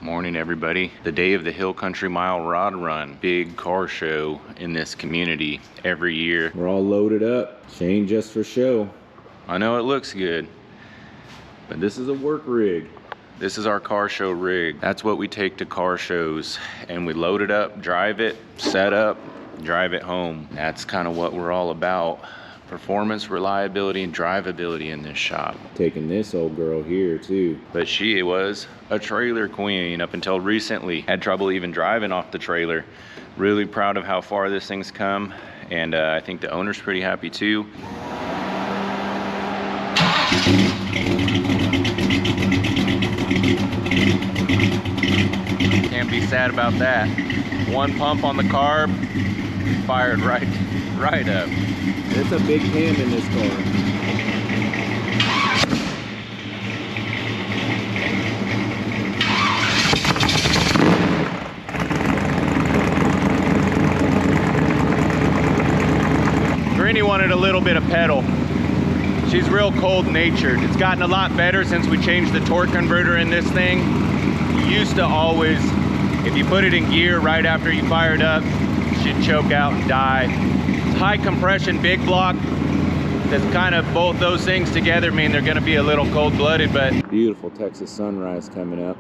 Morning, everybody. The day of the Hill Country Mile Rod Run. Big car show in this community every year. We're all loaded up. Shane just for show. I know it looks good, but this is a work rig. This is our car show rig. That's what we take to car shows, and we load it up, drive it, set up, drive it home. That's kind of what we're all about. Performance, reliability, and drivability in this shop. Taking this old girl here too. But she was a trailer queen up until recently. Had trouble even driving off the trailer. Really proud of how far this thing's come, and I think the owner's pretty happy too. Can't be sad about that. One pump on the carb, fired right up. It's a big cam in this car. Granny wanted a little bit of pedal. She's real cold natured. It's gotten a lot better since we changed the torque converter in this thing. You used to always, if you put it in gear right after you fired up, she'd choke out and die. High compression big block, that's kind of both those things together mean they're going to be a little cold-blooded. But beautiful Texas sunrise coming up.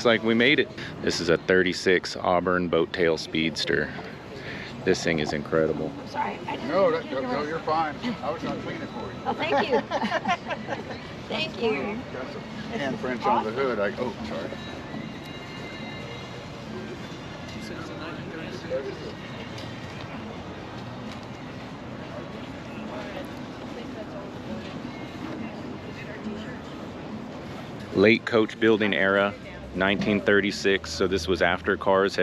looks like we made it. This is a 36 Auburn boat tail speedster. This thing is incredible. Sorry. No, you're fine. I was going to clean it for you. Oh, thank you. Thank you. Got some handprints on the hood. Oh, sorry. Late coach building era, 1936, so this was after cars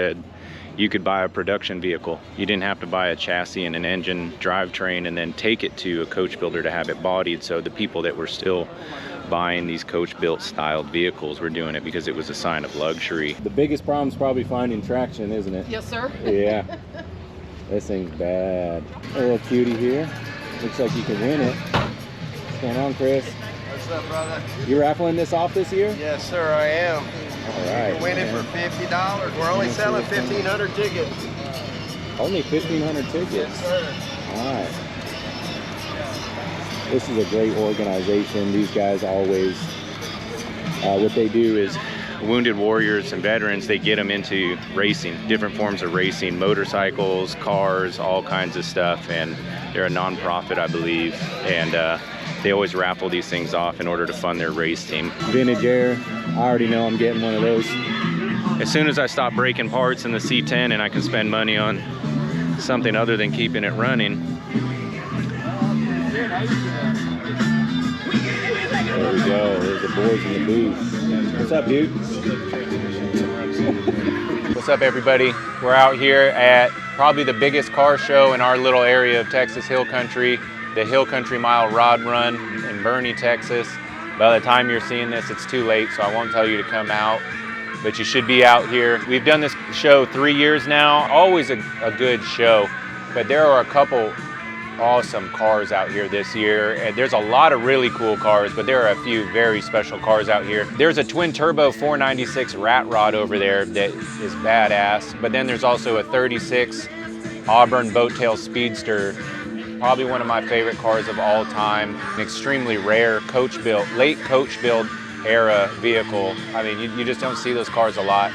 you could buy a production vehicle. You didn't have to buy a chassis and an engine drivetrain and then take it to a coach builder to have it bodied. So the people that were still buying these coach built styled vehicles were doing it because it was a sign of luxury. The biggest problem is probably finding traction, isn't it? Yes, sir. Yeah. This thing's bad. A little cutie here. Looks like you can win it. What's going on, Chris? What's up, brother? You raffling this off this year? Yes, sir, I am. All right. You can win it for $50. We're only selling 1,500 tickets. Only 1,500 tickets? Yes, sir. All right. This is a great organization. These guys always, what they do is Wounded warriors and veterans, they get them into racing, different forms of racing, motorcycles, cars, all kinds of stuff. And they're a nonprofit, I believe. And they always raffle these things off in order to fund their race team. Vintage Air, I already know I'm getting one of those. As soon as I stop breaking parts in the C10 and I can spend money on something other than keeping it running. There we go, there's the boys in the booth. What's up, dude? What's up, everybody? We're out here at probably the biggest car show in our little area of Texas Hill Country, the Hill Country Mile Rod Run in Boerne, Texas. By the time you're seeing this, it's too late, so I won't tell you to come out, but you should be out here. We've done this show 3 years now, always a good show, but there are a couple awesome cars out here this year, and there's a lot of really cool cars, but there are a few very special cars out here. There's a twin turbo 496 Rat Rod over there that is badass, but then there's also a 36 Auburn Boattail Speedster, probably one of my favorite cars of all time. An extremely rare coach built, late coach build era vehicle. I mean, you just don't see those cars a lot.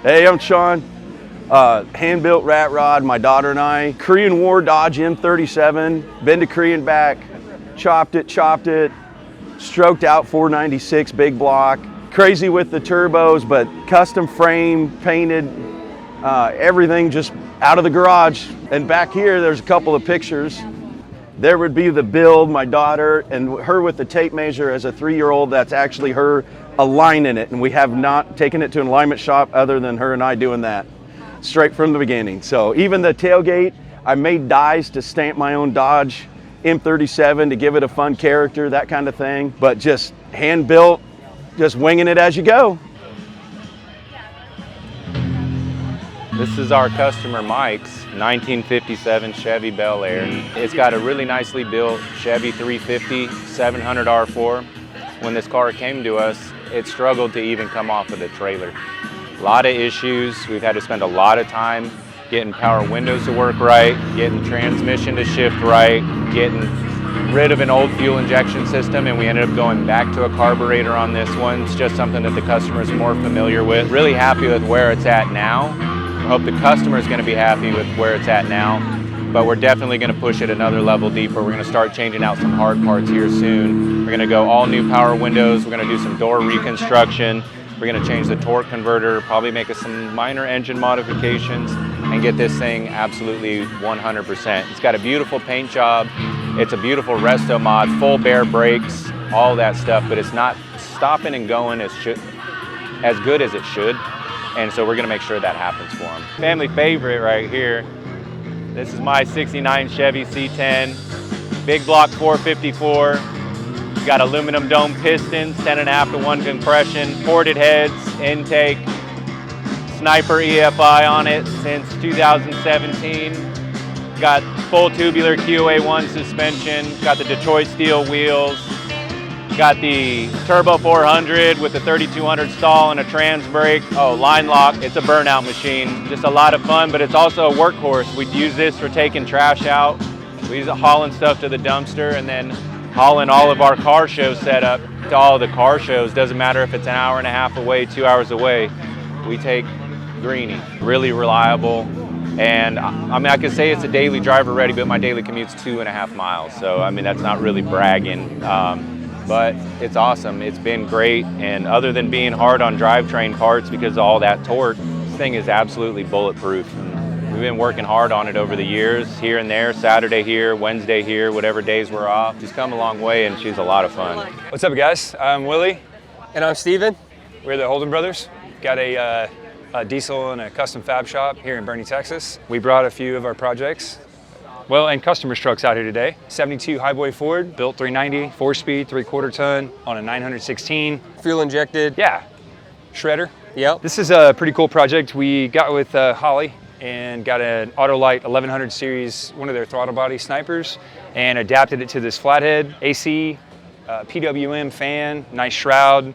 Hey, I'm Sean. Hand-built rat rod, my daughter and I. Korean War Dodge M37, been to Korean back, chopped it, stroked out 496 big block. Crazy with the turbos, but custom frame, painted, everything just out of the garage. And back here, there's a couple of pictures. There would be the build, my daughter, and her with the tape measure as a 3-year-old. That's actually her aligning it, and we have not taken it to an alignment shop other than her and I doing that straight from the beginning. So even the tailgate, I made dies to stamp my own Dodge M37 to give it a fun character, that kind of thing. But just hand built, just winging it as you go. This is our customer Mike's 1957 Chevy Bel Air. It's got a really nicely built Chevy 350 700 R4. When this car came to us, it struggled to even come off of the trailer. A lot of issues. We've had to spend a lot of time getting power windows to work right, getting transmission to shift right, getting rid of an old fuel injection system, and we ended up going back to a carburetor on this one. It's just something that the customer is more familiar with. Really happy with where it's at now. I hope the customer is going to be happy with where it's at now, but we're definitely going to push it another level deeper. We're going to start changing out some hard parts here soon. We're going to go all new power windows. We're going to do some door reconstruction. We're going to change the torque converter, probably make us some minor engine modifications, and get this thing absolutely 100%. It's got a beautiful paint job. It's a beautiful resto mod, full bare brakes, all that stuff, but it's not stopping and going as good as it should. And so we're going to make sure that happens for them. Family favorite right here. This is my 69 Chevy C10, big block 454. Got aluminum dome pistons, 10.5 to 1 compression, ported heads, intake, Sniper EFI on it since 2017. Got full tubular QA1 suspension, got the Detroit steel wheels, got the Turbo 400 with the 3200 stall and a trans brake. Oh, line lock, it's a burnout machine. Just a lot of fun, but it's also a workhorse. We'd use this for taking trash out. We use it hauling stuff to the dumpster, and then hauling all of our car shows set up to all the car shows. Doesn't matter if it's an hour and a half away, 2 hours away, we take Greenie. Really reliable. And I mean, I could say it's a daily driver ready, but my daily commute's 2.5 miles. So, I mean, that's not really bragging, but it's awesome. It's been great. And other than being hard on drivetrain parts because of all that torque, this thing is absolutely bulletproof. And we've been working hard on it over the years, here and there, Saturday here, Wednesday here, whatever days we're off. She's come a long way, and she's a lot of fun. What's up, guys? I'm Willie. And I'm Steven. We're the Holden brothers. Got a diesel and a custom fab shop here in Boerne, Texas. We brought a few of our projects, well, and customers' trucks out here today. 72 Highboy Ford, built 390, 4-speed, 3/4 ton on a 916. Fuel injected. Yeah, shredder. Yep. This is a pretty cool project. We got with Holly and got an Autolite 1100 series, one of their throttle body snipers, and adapted it to this flathead, AC, PWM fan, nice shroud.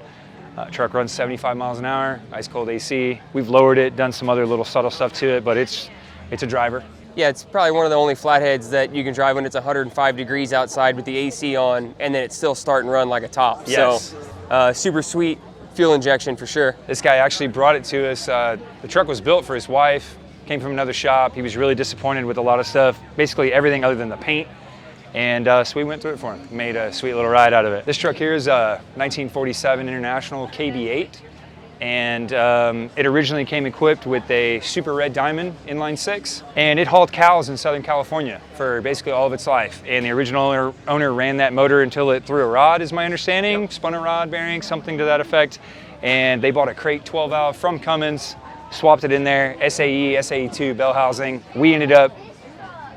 Truck runs 75 miles an hour, ice cold AC. We've lowered it, done some other little subtle stuff to it, but it's a driver. Yeah, it's probably one of the only flatheads that you can drive when it's 105 degrees outside with the AC on, and then it's still start and run like a top. Yes. So, super sweet fuel injection for sure. This guy actually brought it to us. The truck was built for his wife, came from another shop. He was really disappointed with a lot of stuff, basically everything other than the paint. And so we went through it for him, made a sweet little ride out of it. This truck here is a 1947 International KB8, and it originally came equipped with a Super Red Diamond inline 6, and it hauled cows in Southern California for basically all of its life. And the original owner ran that motor until it threw a rod, is my understanding, yep. Spun a rod bearing, something to that effect. And they bought a crate 12 valve from Cummins, swapped it in there, SAE, SAE2, bell housing. We ended up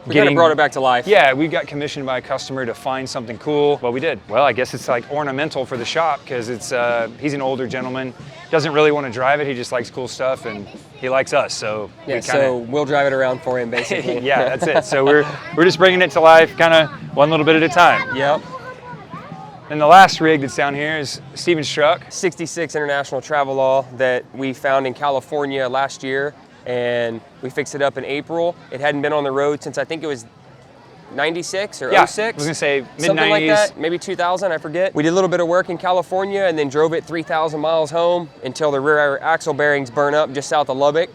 We kind of brought it back to life. Yeah, we got commissioned by a customer to find something cool. Well, we did. Well, I guess it's like ornamental for the shop because it's he's an older gentleman. Doesn't really want to drive it. He just likes cool stuff, and he likes us. So yeah, so we'll drive it around for him, basically. Yeah, that's it. So we're just bringing it to life, kind of one little bit at a time. Yep. And the last rig that's down here is Steven's truck. 66 International Travelall that we found in California last year. And we fixed it up in April. It hadn't been on the road since I think it was 96 or Yeah, 06. I was gonna say mid-90s. Something like that, maybe 2000, I forget. We did a little bit of work in California and then drove it 3,000 miles home until the rear axle bearings burn up just south of Lubbock.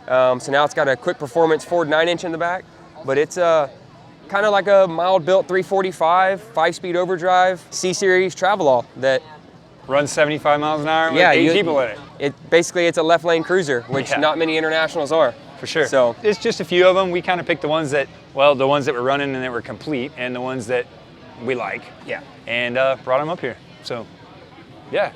So now it's got a quick performance Ford 9-inch in the back, but it's kind of like a mild built 345, 5-speed overdrive, C-Series Travelall that Runs 75 miles an hour with yeah, 8 people in it. Basically it's a left lane cruiser, which Yeah. not many internationals are. For sure. So it's just a few of them. We kind of picked the ones that, well, the ones that were running and that were complete, and the ones that we like. yeah. And brought them up here. So, yeah.